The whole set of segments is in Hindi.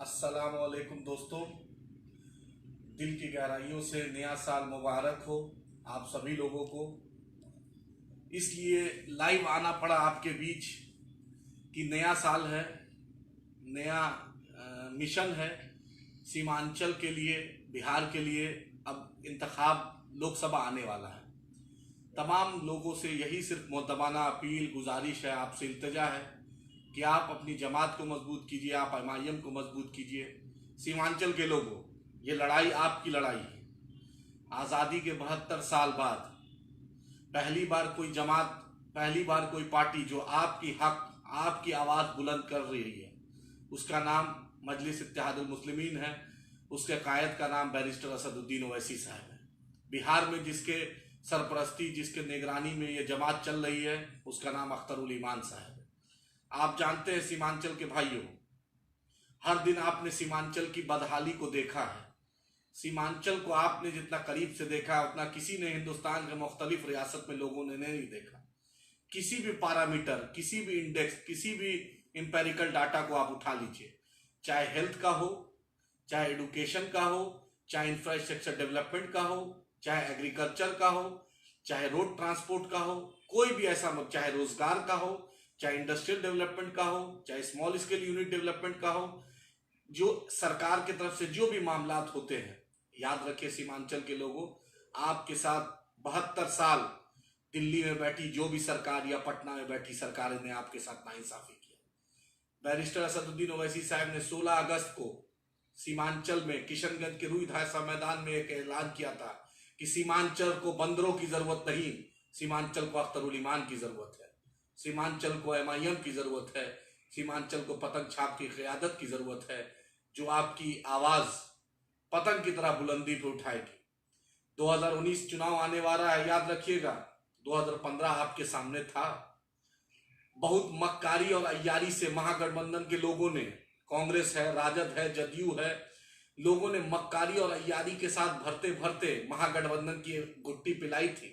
अस्सलाम वालेकुम दोस्तों, दिल की गहराइयों से नया साल मुबारक हो आप सभी लोगों को। इसलिए लाइव आना पड़ा आपके बीच कि नया साल है, नया मिशन है सीमांचल के लिए, बिहार के लिए। अब इंतखाब लोकसभा आने वाला है। तमाम लोगों से यही सिर्फ मुद्दबाना अपील गुजारिश है, आपसे इल्तिजा है कि आप अपनी जमात को मजबूत कीजिए, आप एमआईएम को मजबूत कीजिए। सीमांचल के लोगों, ये लड़ाई आपकी लड़ाई है। आज़ादी के 72 साल बाद पहली बार कोई जमात, पहली बार कोई पार्टी जो आपकी हक, आपकी आवाज़ बुलंद कर रही है, उसका नाम मजलिस इत्तेहादुल मुस्लिमीन है। उसके कायद का नाम बैरिस्टर असदुद्दीन ओवैसी साहब है। बिहार में जिसके सरपरस्ती, जिसके निगरानी में ये जमात चल रही है, उसका नाम अख्तरुल ईमान साहब है। आप जानते हैं सीमांचल के भाइयों, हर दिन आपने सीमांचल की बदहाली को देखा है। सीमांचल को आपने जितना करीब से देखा उतना किसी ने हिंदुस्तान के मुख्तलिफ रियासत में लोगों ने नहीं देखा। किसी भी पैरामीटर, किसी भी इंडेक्स, किसी भी इंपेरिकल डाटा को आप उठा लीजिए, चाहे हेल्थ का हो, चाहे एडुकेशन का हो, चाहे इंफ्रास्ट्रक्चर डेवलपमेंट का हो, चाहे एग्रीकल्चर का हो, चाहे रोड ट्रांसपोर्ट का हो, कोई भी ऐसा, चाहे रोजगार का हो, चाहे इंडस्ट्रियल डेवलपमेंट का हो, चाहे स्मॉल स्केल यूनिट डेवलपमेंट का हो, जो सरकार की तरफ से जो भी मामलात होते हैं, याद रखिए सीमांचल के लोगों, आपके साथ 72 साल दिल्ली में बैठी जो भी सरकार या पटना में बैठी सरकार ने आपके साथ नाइंसाफी किया। बैरिस्टर असदुद्दीन ओवैसी साहब ने 16 अगस्त को सीमांचल में किशनगंज के रूई धासा मैदान में एक ऐलान किया था कि सीमांचल को बंदरों की जरूरत नहीं, सीमांचल को अख्तरुल ईमान की जरूरत है, सीमांचल को एमआईएम की जरूरत है, सीमांचल को पतंग छाप की क़यादत की जरूरत है, जो आपकी आवाज पतंग की तरह बुलंदी पे उठाएगी। 2019 चुनाव आने वाला है, याद रखिएगा 2015 आपके सामने था। बहुत मक्कारी और अय्यारी से महागठबंधन के लोगों ने, कांग्रेस है, राजद है, जदयू है, लोगों ने मक्कारी और अय्यारी के साथ भरते भरते महागठबंधन की गुट्टी पिलाई थी।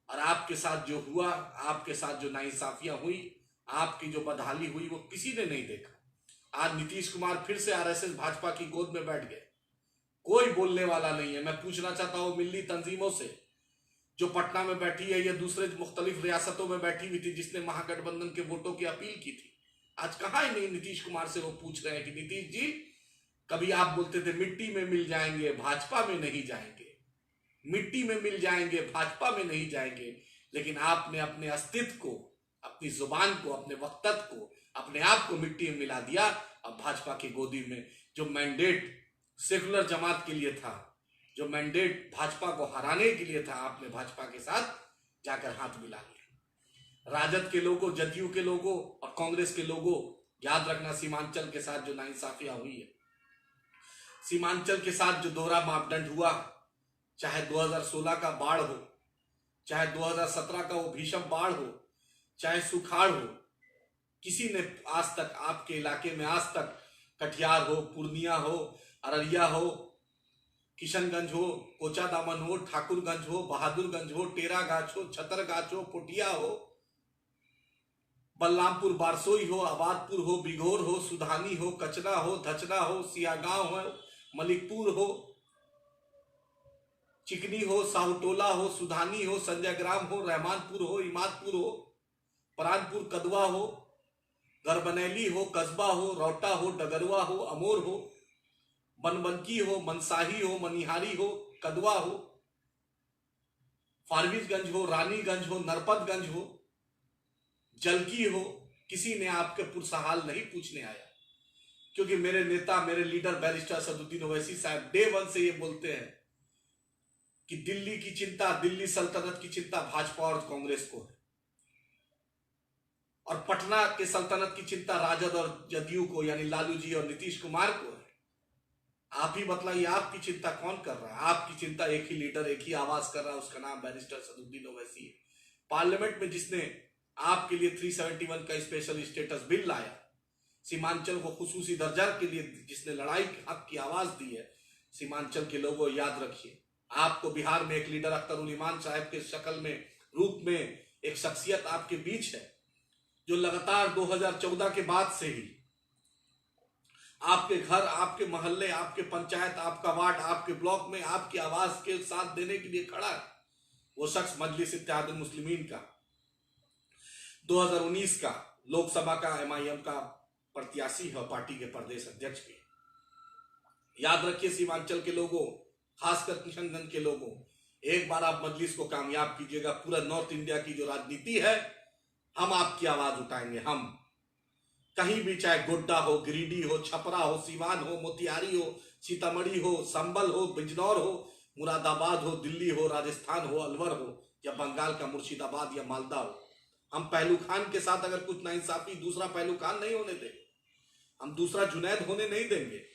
और आपके साथ जो हुआ, आपके साथ जो नाइंसाफियां हुई, आपकी जो बदहाली हुई, वो किसी ने नहीं देखा। आज नीतीश कुमार फिर से आरएसएस भाजपा की गोद में बैठ गए, कोई बोलने वाला नहीं है। मैं पूछना चाहता हूं मिल्ली तंजीमों से, जो पटना में बैठी है या दूसरे मुख्तलिफ रियासतों में बैठी हुई थी, जिसने महागठबंधन के वोटों की अपील की थी, आज कहाँ है? नहीं, नीतीश कुमार से वो पूछ रहे हैं कि नीतीश जी, कभी आप बोलते थे मिट्टी में मिल जाएंगे, भाजपा में नहीं जाएंगे, मिट्टी में मिल जाएंगे, भाजपा में नहीं जाएंगे, लेकिन आपने अपने अस्तित्व को, अपनी जुबान को, अपने वक्तव्य को, अपने आप को मिट्टी में मिला दिया। अब भाजपा की गोदी में जो मैंडेट सेकुलर जमात के लिए था, जो मैंडेट भाजपा को हराने के लिए था, आपने भाजपा के साथ जाकर हाथ मिला लिया। राजद के लोगों, जदयू के लोगों और कांग्रेस के लोगों, याद रखना सीमांचल के साथ जो नाइंसाफियां हुई है, सीमांचल के साथ जो दोहरा मापदंड हुआ, चाहे 2016 का बाढ़ हो, चाहे 2017 का वो भीषण बाढ़ हो, चाहे सुखाड़ हो, किसी ने आज तक आपके इलाके में, आज तक कटिहार हो, पूर्णिया हो, अररिया हो, किशनगंज हो, कोचा दामन हो, ठाकुरगंज हो, बहादुरगंज हो, टेरागाछ हो, छतरगाछ हो, पोटिया हो, बलरामपुर बारसोई हो, आबादपुर हो, बिघोर हो, सुधानी हो, कचना हो, धचना हो, सियागांव हो, मलिकपुर हो, चिकनी हो, साहुटोला हो, सुधानी हो, संजय ग्राम हो, रहमानपुर हो, इमादपुर हो, परानपुर कदवा हो, गरबनैली हो, कस्बा हो, रौटा हो, डगरुआ हो, अमोर हो, बनबनकी हो, मनसाही हो, मनिहारी हो, कदवा हो, फारबिसगंज हो, रानीगंज हो, नरपतगंज हो, जलकी हो, किसी ने आपके पुरसहाल नहीं पूछने आया। क्योंकि मेरे नेता, मेरे लीडर बैरिस्टर असदुद्दीन ओवैसी साहब डे वन से ये बोलते हैं कि दिल्ली की चिंता, दिल्ली सल्तनत की चिंता भाजपा और कांग्रेस को है, और पटना के सल्तनत की चिंता राजद और जदयू को, यानी लालू जी और नीतीश कुमार को है। आप ही बतलाइए, आपकी चिंता कौन कर रहा है? आपकी चिंता एक ही लीडर, एक ही आवाज कर रहा है, उसका नाम बैरिस्टर असदुद्दीन ओवैसी है। पार्लियामेंट में जिसने आपके लिए 371 का स्पेशल स्टेटस बिल लाया, सीमांचल को खुसूसी दर्जा के लिए जिसने लड़ाई हक की आवाज दी है, सीमांचल के लोगों याद रखिए, आपको बिहार में एक लीडर अख्तरुल ईमान साहब के शक्ल में, रूप में एक शख्सियत आपके बीच है, जो लगातार 2014 के बाद से ही आपके घर, आपके मोहल्ले, आपके पंचायत, आपका वार्ड, आपके ब्लॉक में आपकी आवाज के साथ देने के लिए खड़ा है, वो शख्स मजलिस इत्तेहादुल मुस्लिमीन का 2019 का लोकसभा का एमआईएम का प्रत्याशी है, पार्टी के प्रदेश अध्यक्ष भी। याद रखिए सीमांचल के लोगों, खासकर किशनगंज के लोगों, एक बार आप मजलिस को कामयाब कीजिएगा। पूरा नॉर्थ इंडिया की जो राजनीति है, हम आपकी आवाज उठाएंगे। हम कहीं भी, चाहे गोड्डा हो, गिरिडीह हो, छपरा हो, सीवान हो, मोतिहारी हो, सीतामढ़ी हो, संबल हो, बिजनौर हो, मुरादाबाद हो, दिल्ली हो, राजस्थान हो, अलवर हो, या बंगाल का मुर्शिदाबाद या मालदा हो, हम पहलू खान के साथ अगर कुछ नाइंसाफी, दूसरा पहलू खान नहीं होने देंगे, हम दूसरा जुनैद होने नहीं देंगे,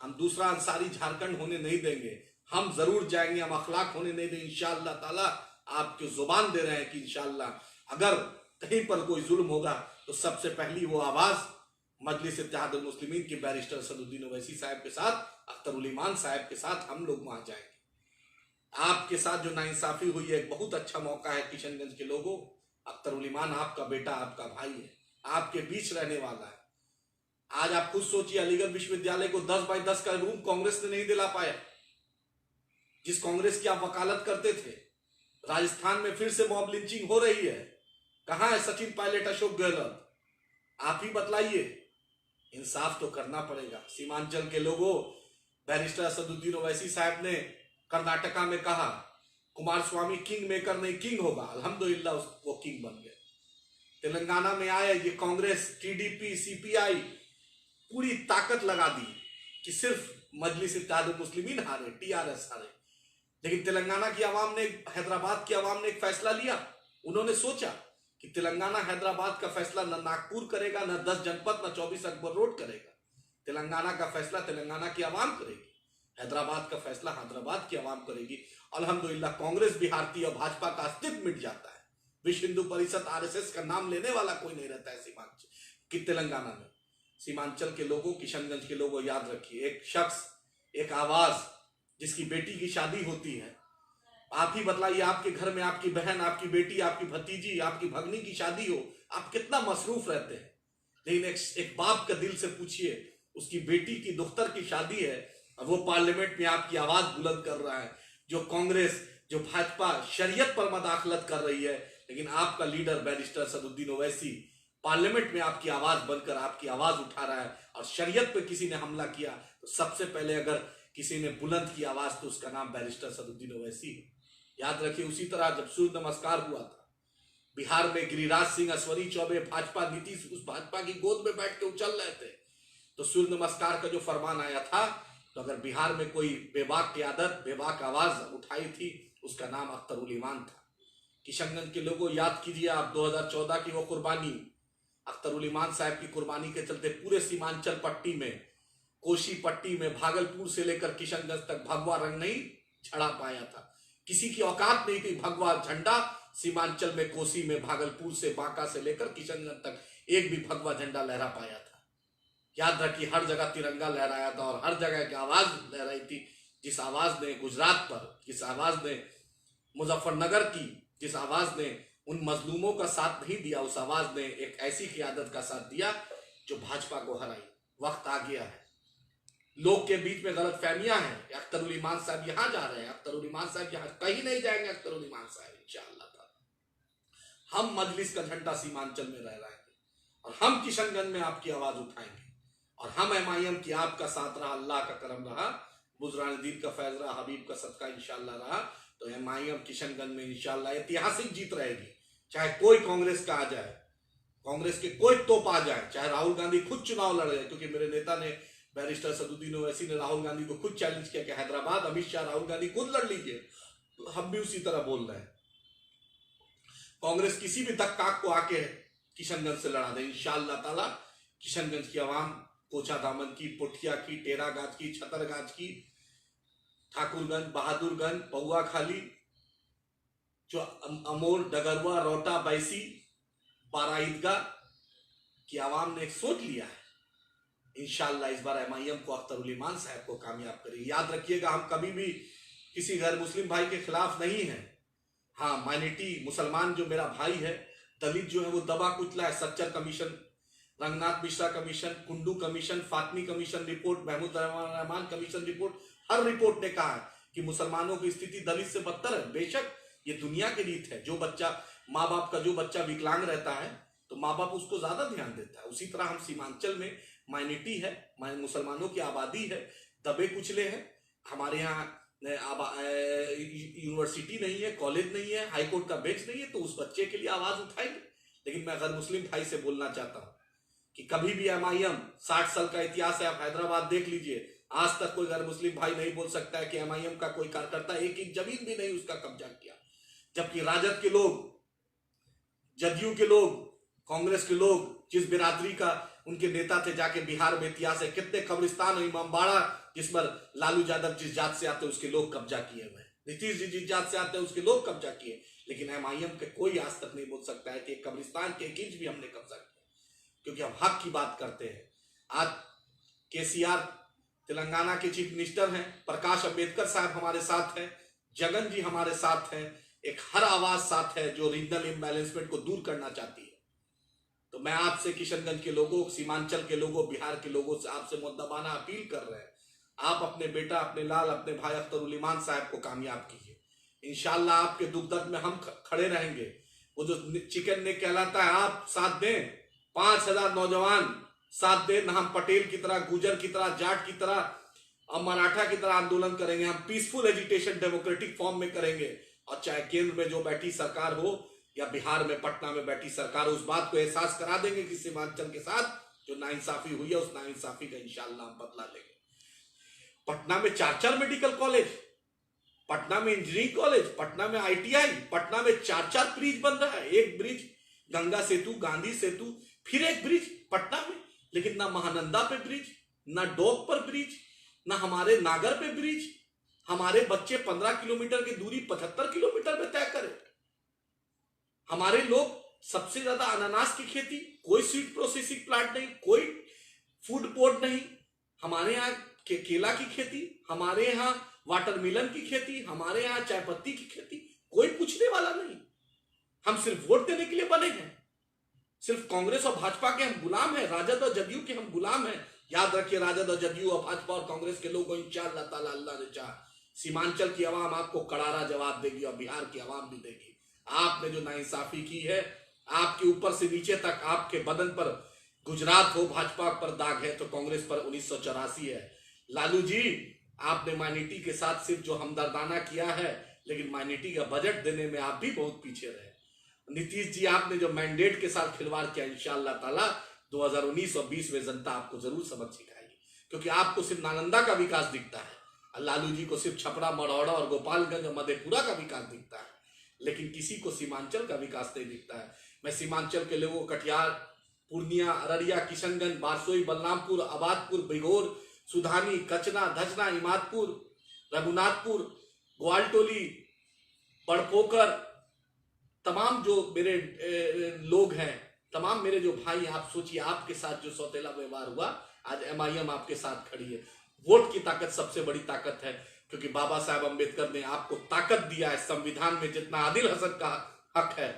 हम दूसरा अंसारी झारखंड होने नहीं देंगे। हम जरूर जाएंगे, हम अखलाक होने नहीं देंगे इंशाअल्लाह ताला। आपके जुबान दे रहे हैं कि इंशाअल्लाह अगर कहीं पर कोई जुल्म होगा तो सबसे पहली वो आवाज मजलिस इत्तेहादुल मुस्लिमीन के बैरिस्टर असदुद्दीन ओवैसी साहब के साथ, अख्तरुल ईमान साहब के साथ हम लोग वहां जाएंगे। आपके साथ जो नाइंसाफी हुई है, एक बहुत अच्छा मौका है किशनगंज के लोगों। अख्तरुल ईमान आपका बेटा, आपका भाई है, आपके बीच रहने वाला है। आज आप खुद सोचिए, अलीगढ़ विश्वविद्यालय को 10x10 का रूम कांग्रेस ने नहीं दिला पाया, जिस कांग्रेस की आप वकालत करते थे। राजस्थान में फिर से मॉब लिंचिंग हो रही है, कहां है सचिन पायलट, अशोक गहलोत? आप ही बतलाइए, इंसाफ तो करना पड़ेगा। सीमांचल के लोगों, बैरिस्टर असदुद्दीन ओवैसी साहब ने कर्नाटका में कहा कुमार स्वामी किंग मेकर नहीं किंग होगा, अल्हम्दुलिल्लाह वो किंग बन गए। तेलंगाना में आए ये कांग्रेस, टीडीपी, सीपीआई पूरी ताकत लगा दी कि सिर्फ मजलिस इत्तेहादुल मुस्लिमीन हारे, टीआरएस हारे। लेकिन तेलंगाना की आवाम ने, हैदराबाद की आवाम ने एक फैसला लिया। उन्होंने सोचा कि तेलंगाना हैदराबाद का फैसला न नागपुर करेगा, न 10 जनपद, न 24 अकबर रोड करेगा। तेलंगाना का फैसला तेलंगाना की आवाम करेगी, हैदराबाद का फैसला हैदराबाद की आवाम करेगी। अल्हम्दुलिल्लाह कांग्रेस भी हारती है और भाजपा का अस्तित्व मिट जाता है। विश्व हिंदू परिषद, आरएसएस का नाम लेने वाला कोई नहीं रहता है सीमांचल की, तेलंगाना में। सीमांचल के लोगों, किशनगंज के लोगों, याद रखिए, एक शख्स, एक आवाज, जिसकी बेटी की शादी होती है, आप ही बतलाइए, आपके घर में आपकी बहन, आपकी बेटी, आपकी भतीजी, आपकी भगनी की शादी हो, आप कितना मसरूफ रहते हैं। लेकिन एक बाप का दिल से पूछिए, उसकी बेटी की दुख्तर की शादी है और वो पार्लियामेंट में आपकी आवाज बुलंद कर रहा है। जो कांग्रेस, जो भाजपा शरीयत पर मदाखलत कर रही है, लेकिन आपका leader barrister Asaduddin Owaisi parliament में आपकी आवाज बनकर आपकी आवाज उठा रहा है। और शरीयत पे किसी ने हमला किया तो सबसे पहले अगर किसी ने बुलंद की आवाज तो उसका नाम बैरिस्टर असदुद्दीन ओवैसी है। याद रखिए, उसी तरह जब सूर्य नमस्कार हुआ था बिहार में, गिरिराज सिंह, अश्वनी चौबे, भाजपा, नीतीश उस भाजपा की गोद में बैठ के उछल रहे थे, तो सूर्य नमस्कार का जो फरमान आया था, तो अगर बिहार में कोई बेबाक क़यादत, बेबाक आवाज उठाई थी, उसका नाम अख्तरुल ईमान था। किशनगंज के लोगों, याद कीजिए आप 2014 की वो कुर्बानी, अख्तरुल ईमान साहब की कुर्बानी के चलते पूरे सीमांचल पट्टी में, कोशी पट्टी में, भागलपुर से लेकर किशनगंज तक भगवा रंग नहीं चढ़ा पाया था। किसी की औकात नहीं थी भगवा झंडा सीमांचल में, कोसी में, भागलपुर से, बांका से लेकर किशनगंज तक एक भी भगवा झंडा लहरा पाया था। याद रखिए, हर जगह तिरंगा लहराया था और हर जगह की आवाज लहराई थी। जिस आवाज ने गुजरात पर, जिस आवाज ने मुजफ्फरनगर की, जिस आवाज ने उन मजलूमों का साथ नहीं दिया, उस आवाज ने एक ऐसी क़यादत का साथ दिया जो भाजपा को हराई। वक्त आ गया है, लोग के बीच में गलत फहमियां हैं। अख्तरुल ईमान साहब यहां जा रहे हैं, अख्तरुल ईमान साहब यहां कहीं नहीं जाएंगे। अख्तरुल ईमान साहब इंशाअल्लाह ताला हम मजलिस का झंडा सीमांचल में रह रहे हैं और हम किशनगंज में आपकी आवाज उठाएंगे और हम एमआईएम की आपका साथ रहा, अल्लाह का करम रहा, बुज़ुर्गान दीन का फैज रहा, हबीब का सदका इंशाअल्लाह रहा, तो एमआईएम किशनगंज में इंशाअल्लाह ऐतिहासिक जीत रहेगी। चाहे कोई कांग्रेस का आ जाए, कांग्रेस के कोई तोप आ जाए, चाहे राहुल गांधी खुद चुनाव लड़ रहे, क्योंकि मेरे नेता ने, बैरिस्टर असदुद्दीन ओवैसी ने राहुल गांधी को खुद चैलेंज किया कि हैदराबाद अमित शाह, राहुल गांधी खुद लड़ लीजिए, तो हम भी उसी तरह बोल रहे हैं। कांग्रेस किसी भी दक्काक को आके किशनगंज से लड़ा दे इंशाअल्लाह ताला। किशनगंज की आवाम कोचा दामन की, पुठिया की, टेरागाज की, छतरगाज की, ठाकुरगंज, बहादुरगंज, पौआ खाली, जो अमोर, डगरवा, रोटा, बैसी, बारा ईदगाह की आवाम ने सोच लिया है। इंशाअल्लाह इस बार एमआईएम को अख्तरुल ईमान साहब को कामयाब करेगी। याद रखिएगा, हम कभी भी किसी गैर मुस्लिम भाई के खिलाफ नहीं है। हाँ, माइनॉरिटी मुसलमान जो मेरा भाई है, दलित जो है वो दबा कुचला है, Sachar commission Ranganath Mishra commission, Kundu commission, Fatmi commission report, Mahmood Rahman commission report, हर रिपोर्ट ने कहा है कि मुसलमानों की स्थिति दलित से बदतर है। बेशक ये दुनिया की रीत है, जो बच्चा माँ बाप का जो बच्चा विकलांग रहता है तो माँ बाप उसको ज्यादा ध्यान देता है। उसी तरह हम सीमांचल में माइनॉरिटी है, मुसलमानों की आबादी है, दबे कुचले हैं। हमारे यहाँ यूनिवर्सिटी नहीं है, कॉलेज नहीं है, हाईकोर्ट का बेंच नहीं है, तो उस बच्चे के लिए आवाज उठाएंगे। लेकिन मैं गैर मुस्लिम भाई से बोलना चाहता हूं कि कभी भी एमआईएम 60 साल का इतिहास है, आप हैदराबाद देख लीजिए, आज तक कोई गैर मुस्लिम भाई नहीं बोल सकता है कि एमआईएम का कोई कार्यकर्ता एक इंच जमीन भी नहीं उसका कब्जा किया। जबकि राजद के लोग, जदयू के लोग, कांग्रेस के लोग, जिस बिरादरी का उनके नेता थे, जाके बिहार में इतिहास है, कितने कब्रिस्तान और इमामबाड़ा जिस पर लालू यादव जिस जात से आते उसके लोग कब्जा किए हुए, नीतीश जी जिस जात से आते हैं उसके लोग कब्जा किए। लेकिन एमआईएम के कोई आज तक नहीं बोल सकता है कि कब्रिस्तान के एक इंच भी हमने कब्जा किया, क्योंकि हम हक की बात करते हैं। आज केसीआर तेलंगाना के चीफ मिनिस्टर हैं, प्रकाश अंबेडकर साहब हमारे साथ हैं, जगन जी हमारे साथ हैं, एक हर आवाज साथ है जो रीजनल इम्बैलेंसमेंट को दूर करना चाहती है। तो मैं आपसे किशनगंज के लोगों, सीमांचल के लोगों, बिहार के लोगों से आपसे मुद्दाबाना अपील कर रहे हैं, आप अपने बेटा, अपने लाल, अपने भाई अख्तर उल ईमान साहब को कामयाब कीजिए। इंशाल्लाह आपके दुख दर्द में हम खड़े रहेंगे। वो जो चिकन ने कहलाता है, आप साथ दें, 5000 नौजवान साथ दें, ना हम पटेल की तरह, गुजर की तरह, जाट की तरह और मराठा की तरह आंदोलन करेंगे। हम पीसफुल एजिटेशन डेमोक्रेटिक फॉर्म में करेंगे। और चाहे केंद्र में जो बैठी सरकार हो या बिहार में, पटना में बैठी सरकार, उस बात को एहसास करा देंगे कि सीमांचल के साथ जो नाइंसाफी हुई है, उस नाइंसाफी का इंशाल्लाह हम बदला लेंगे। पटना में 4-4 मेडिकल कॉलेज, पटना में इंजीनियरिंग कॉलेज, पटना में आईटीआई, पटना में 4-4 ब्रिज बन रहा है। एक ब्रिज गंगा सेतु, गांधी सेतु, फिर एक ब्रिज पटना में। लेकिन ना महानंदा पे ब्रिज, ना डोक पर ब्रिज, ना हमारे नागर पे ब्रिज। हमारे बच्चे 15 किलोमीटर की दूरी 75 किलोमीटर में तय करें। हमारे लोग सबसे ज्यादा अनानास की खेती, कोई स्वीट प्रोसेसिंग प्लांट नहीं, कोई फूड पोर्ट नहीं। हमारे यहाँ केला की खेती, हमारे यहाँ वाटरमेलन की खेती, हमारे यहाँ चाय पत्ती की खेती, कोई पूछने वाला नहीं। हम सिर्फ वोट देने के लिए बने हैं। सिर्फ कांग्रेस और भाजपा के हम गुलाम हैं, राजद और जदयू के हम गुलाम हैं। याद रखिए, राजद और जदयू और भाजपा और कांग्रेस के लोगों इंशाअल्लाह ताला, अल्लाह ने चाहा, सीमांचल की आवाम आपको करारा जवाब देगी और बिहार की आवाम भी देगी। आपने जो नाइंसाफी की है, आपके ऊपर से नीचे तक, आपके बदन पर गुजरात हो भाजपा पर दाग है तो कांग्रेस पर 1984 है। लालू जी, आपने माइनॉरिटी के साथ सिर्फ जो हमदर्दाना किया है, लेकिन माइनॉरिटी का बजट देने में आप भी बहुत पीछे रहे। नीतीश जी, आपने जो मैंडेट के साथ खिलवाड़ किया, इंशाअल्लाह ताला 2019 और 20 में जनता आपको जरूर सबक सिखाएगी। क्योंकि आपको सिर्फ नालंदा का विकास दिखता है, लालू जी को सिर्फ छपरा, मढ़ौरा और गोपालगंज और मधेपुरा का विकास दिखता है, लेकिन किसी को सीमांचल का विकास नहीं दिखता है। मैं सीमांचल के लोगों, कटिहार, पूर्णिया, अररिया, किशनगंज, बारसोई, बलरामपुर, आबादपुर, बिघोर, सुधानी, कचना, धचना, इमादपुर, रघुनाथपुर, ग्वालटोली, बड़पोकर, तमाम जो मेरे लोग हैं, तमाम मेरे जो भाई, आप सोचिए आपके साथ जो सौतेला व्यवहार हुआ, आज एमआईएम आपके साथ खड़ी है। वोट की ताकत सबसे बड़ी ताकत है, क्योंकि बाबा साहब अंबेडकर ने आपको ताकत दिया है। संविधान में जितना आदिल हसन का हक है,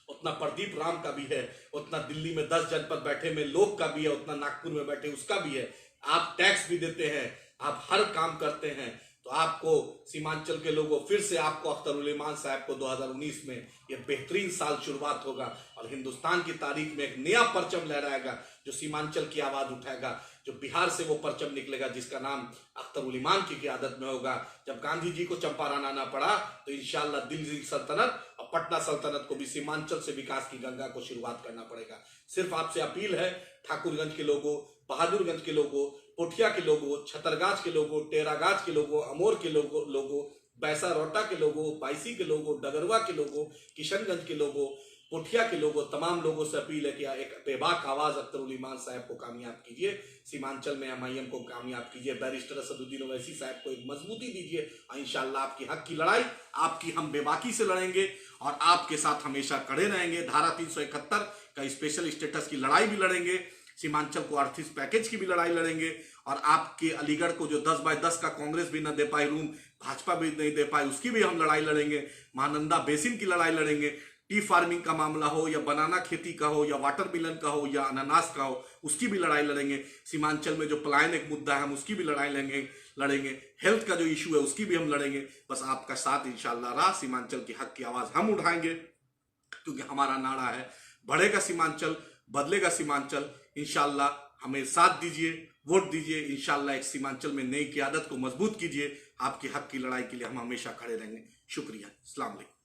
उतना प्रदीप राम का भी है, उतना दिल्ली में 10 जनपद बैठे में लोग का भी है, उतना नागपुर में बैठे उसका भी है। आप टैक्स भी देते हैं, आप हर काम करते हैं। तो आपको सीमांचल के लोगों, फिर से आपको अख्तर उल ईमान साहब को 2019 में ये बेहतरीन साल शुरुआत होगा और हिंदुस्तान की तारीख में एक नया परचम लहराएगा, जो सीमांचल की आवाज उठाएगा, जो बिहार से वो परचम निकलेगा जिसका नाम अख्तर उल ईमान की क़यादत में होगा। जब गांधी जी को चंपारण आना पड़ा तो इंशाअल्लाह दिल्ली सल्तनत और पटना सल्तनत को भी सीमांचल से विकास की गंगा को शुरुआत करना पड़ेगा। सिर्फ आपसे अपील है, ठाकुरगंज के लोगों, बहादुरगंज के लोगों, पोठिया के लोगों, छतरगाछ के लोगों, टेरागाछ के लोगों, अमोर के लोगों, बैसा रोटा के लोगों, बाइसी के लोगों, डगरवा के लोगों, किशनगंज के लोगों, पोठिया के लोगों, तमाम लोगों से अपील है कि एक बेबाक आवाज अख्तर उल ईमान साहब को कामयाब कीजिए, सीमांचल में एमआईएम को कामयाब कीजिए, बैरिस्टर असदुद्दीन ओवैसी साहब को एक मजबूती दीजिए और इंशाअल्लाह आपकी हक की लड़ाई आपकी हम बेबाकी से लड़ेंगे और आपके साथ हमेशा खड़े रहेंगे। धारा 371 का स्पेशल स्टेटस की लड़ाई भी लड़ेंगे, सीमांचल को आर्थिक पैकेज की भी लड़ाई लड़ेंगे और आपके अलीगढ़ को जो 10/10 का कांग्रेस भी न दे पाई रूम, भाजपा भी नहीं दे पाई, उसकी भी हम लड़ाई लड़ेंगे। महानंदा बेसिन की लड़ाई लड़ेंगे, टी फार्मिंग का मामला हो या बनाना खेती का हो या वाटर मिलन का हो या अनानास का हो, उसकी भी लड़ाई लड़ेंगे। सीमांचल में जो पलायन एक मुद्दा है हम उसकी भी लड़ाई लड़ेंगे। हेल्थ का जो इशू है उसकी भी हम लड़ेंगे। बस आपका साथ इंशाल्लाह रहा। सीमांचल के हक की आवाज हम उठाएंगे, क्योंकि हमारा नारा है बढ़ेगा सीमांचल, बदलेगा सीमांचल। इंशाल्लाह हमें साथ दीजिए, वोट दीजिए। इंशाल्लाह एक सीमांचल में नई क़यादत को मजबूत कीजिए। आपके हक की लड़ाई के लिए हम हमेशा खड़े रहेंगे। शुक्रिया। अस्सलाम वालेकुम।